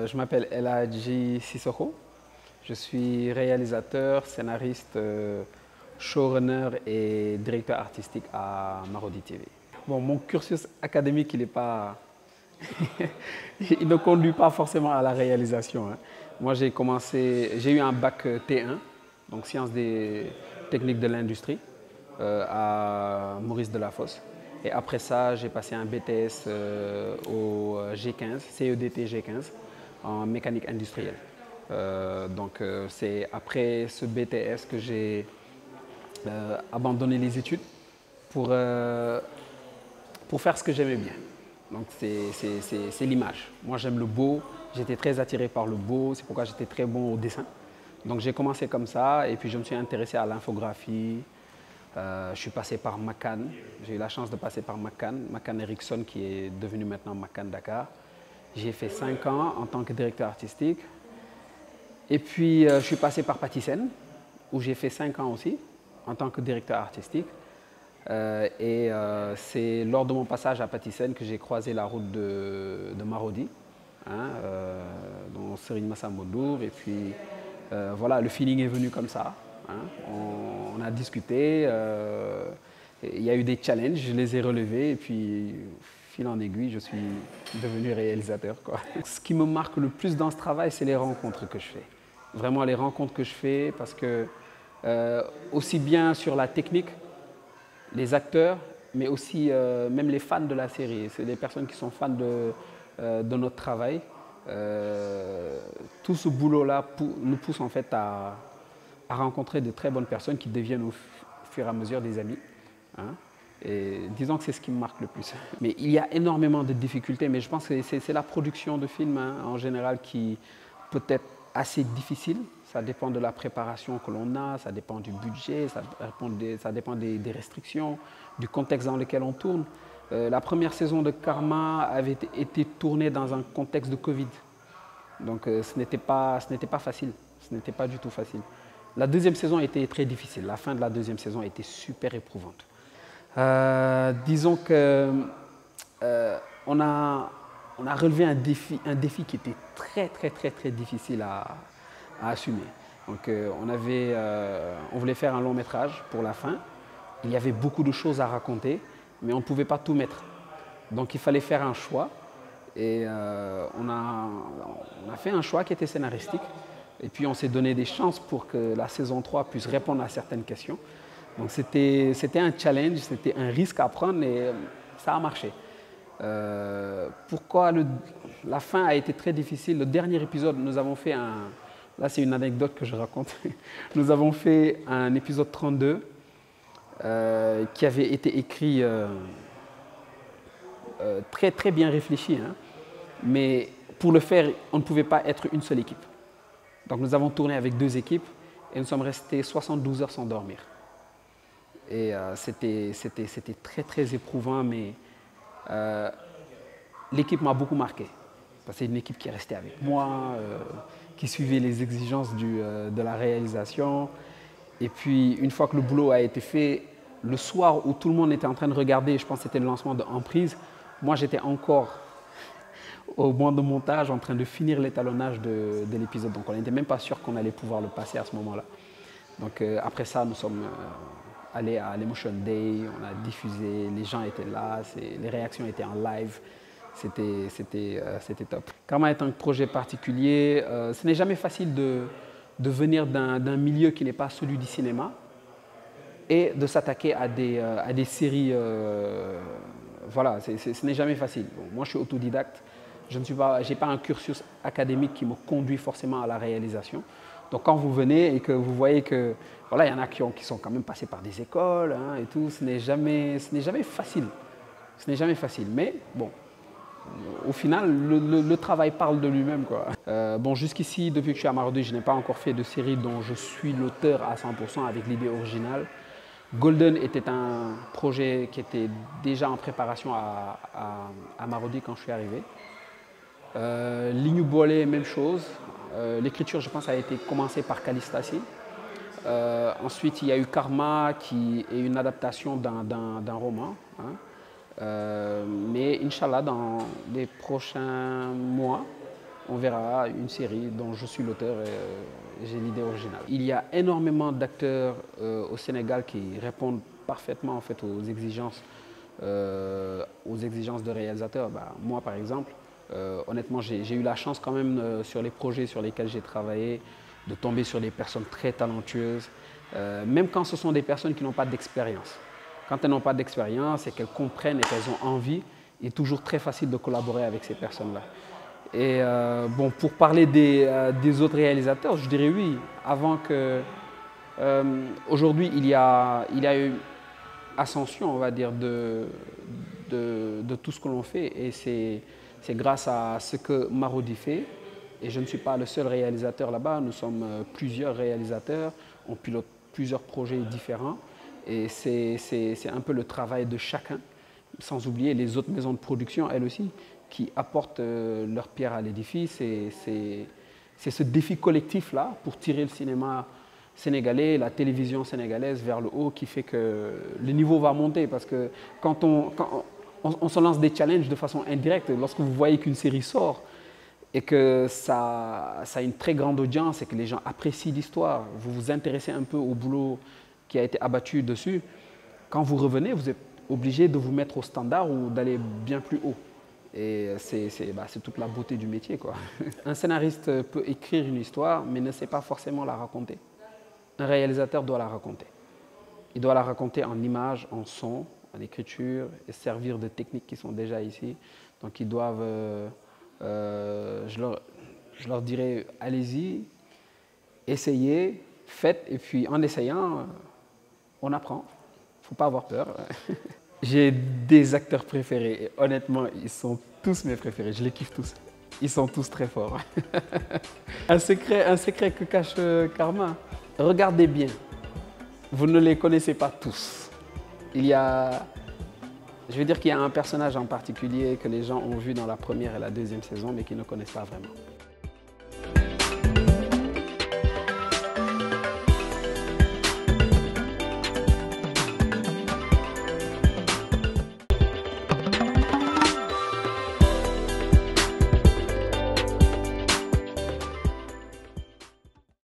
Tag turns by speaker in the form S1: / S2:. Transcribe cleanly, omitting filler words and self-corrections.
S1: Je m'appelle El Hadji Sissoko. Je suis réalisateur, scénariste, showrunner et directeur artistique à Marodi TV. Bon, mon cursus académique, il n'est pas... il ne conduit pas forcément à la réalisation, hein. Moi, j'ai eu un bac T1, donc sciences des techniques de l'industrie, à Maurice Delafosse. Et après ça, j'ai passé un BTS au G15, CEDT G15, en mécanique industrielle. C'est après ce BTS que j'ai abandonné les études pour, pour faire ce que j'aimais bien. Donc c'est l'image. Moi j'aime le beau, j'étais très attiré par le beau, c'est pourquoi j'étais très bon au dessin. Donc j'ai commencé comme ça et puis je me suis intéressé à l'infographie. Je suis passé par McCann, j'ai eu la chance de passer par McCann Erickson qui est devenu maintenant McCann Dakar. J'ai fait 5 ans en tant que directeur artistique. Et puis je suis passé par Patisen où j'ai fait 5 ans aussi en tant que directeur artistique. C'est lors de mon passage à Patisen que j'ai croisé la route de Marodi, hein, dont Serigne Massa Mondour. Et puis voilà, le feeling est venu comme ça, hein. On a discuté, il y a eu des challenges, je les ai relevés et puis fil en aiguille, je suis devenu réalisateur, quoi. Ce qui me marque le plus dans ce travail, c'est les rencontres que je fais. Vraiment les rencontres que je fais parce que aussi bien sur la technique, les acteurs, mais aussi même les fans de la série. C'est les personnes qui sont fans de notre travail. Tout ce boulot-là nous pousse en fait à rencontrer de très bonnes personnes qui deviennent au fur et à mesure des amis, hein. Et disons que c'est ce qui me marque le plus. Mais il y a énormément de difficultés, mais je pense que c'est la production de films, hein, en général qui peut être assez difficile. Ça dépend de la préparation que l'on a, ça dépend du budget, ça dépend des restrictions, du contexte dans lequel on tourne. La première saison de Karma avait été tournée dans un contexte de Covid. Donc ce n'était pas facile, ce n'était pas du tout facile. La deuxième saison était très difficile, la fin de la deuxième saison était super éprouvante. Disons que on a relevé un défi qui était très difficile à assumer. Donc on voulait faire un long métrage pour la fin. Il y avait beaucoup de choses à raconter, mais on ne pouvait pas tout mettre. Donc il fallait faire un choix. Et on a fait un choix qui était scénaristique. Et puis on s'est donné des chances pour que la saison 3 puisse répondre à certaines questions. Donc c'était un challenge, c'était un risque à prendre et ça a marché. Pourquoi la fin a été très difficile? Le dernier épisode, nous avons fait là c'est une anecdote que je raconte. Nous avons fait un épisode 32 qui avait été écrit très bien réfléchi, hein. Mais pour le faire, on ne pouvait pas être une seule équipe. Donc nous avons tourné avec 2 équipes et nous sommes restés 72 heures sans dormir. Et c'était très éprouvant, mais l'équipe m'a beaucoup marqué. C'est une équipe qui est restée avec moi, qui suivait les exigences de la réalisation. Et puis, une fois que le boulot a été fait, le soir où tout le monde était en train de regarder, je pense que c'était le lancement de Emprise, moi j'étais encore au banc de montage en train de finir l'étalonnage de l'épisode. Donc on n'était même pas sûr qu'on allait pouvoir le passer à ce moment-là. Donc après ça, nous sommes allés à l'Emotion Day, on a diffusé, les gens étaient là, les réactions étaient en live. C'était top. Karma est un projet particulier. Ce n'est jamais facile de venir d'un milieu qui n'est pas celui du cinéma et de s'attaquer à des séries. Voilà, ce n'est jamais facile. Bon, moi, je suis autodidacte. Je n'ai pas un cursus académique qui me conduit forcément à la réalisation. Donc quand vous venez et que vous voyez que voilà, il y en a qui sont quand même passés par des écoles, hein, et tout, ce n'est jamais facile. Ce n'est jamais facile. Mais bon, au final, le travail parle de lui-même, quoi. Bon, jusqu'ici, depuis que je suis à Marodi, je n'ai pas encore fait de série dont je suis l'auteur à 100% avec l'idée originale. Golden était un projet qui était déjà en préparation à Marodi quand je suis arrivé. Lignou Bolé, même chose. L'écriture, je pense, a été commencée par Kalistassi. Ensuite, il y a eu Karma, qui est une adaptation d'un roman, hein. Mais Inch'Allah, dans les prochains mois, on verra une série dont je suis l'auteur et j'ai l'idée originale. Il y a énormément d'acteurs au Sénégal qui répondent parfaitement en fait, aux exigences de réalisateurs. Moi, par exemple, honnêtement, j'ai eu la chance quand même sur les projets sur lesquels j'ai travaillé de tomber sur des personnes très talentueuses, même quand ce sont des personnes qui n'ont pas d'expérience. Quand elles n'ont pas d'expérience et qu'elles comprennent et qu'elles ont envie, il est toujours très facile de collaborer avec ces personnes-là. Et bon, pour parler des autres réalisateurs, je dirais oui. Aujourd'hui, il y a eu ascension, on va dire, de tout ce que l'on fait. Et c'est grâce à ce que Marodi fait. Et je ne suis pas le seul réalisateur là-bas. Nous sommes plusieurs réalisateurs. On pilote plusieurs projets différents. Et c'est un peu le travail de chacun, sans oublier les autres maisons de production, elles aussi, qui apportent leur pierre à l'édifice. C'est ce défi collectif-là pour tirer le cinéma sénégalais, la télévision sénégalaise vers le haut qui fait que le niveau va monter. Parce que quand on se lance des challenges de façon indirecte, lorsque vous voyez qu'une série sort et que ça a une très grande audience et que les gens apprécient l'histoire, vous vous intéressez un peu au boulot qui a été abattu dessus, quand vous revenez, vous êtes obligé de vous mettre au standard ou d'aller bien plus haut. Et c'est toute la beauté du métier, quoi. Un scénariste peut écrire une histoire, mais ne sait pas forcément la raconter. Un réalisateur doit la raconter. Il doit la raconter en images, en son, en écriture, et servir de techniques qui sont déjà ici. Donc ils doivent, je leur dirais, allez-y, essayez, faites, et puis en essayant, on apprend. Il ne faut pas avoir peur. J'ai des acteurs préférés et honnêtement, ils sont tous mes préférés. Je les kiffe tous. Ils sont tous très forts. Un secret que cache Karma. Regardez bien. Vous ne les connaissez pas tous. Je veux dire qu'il y a un personnage en particulier que les gens ont vu dans la première et la deuxième saison, mais qui ne connaissent pas vraiment.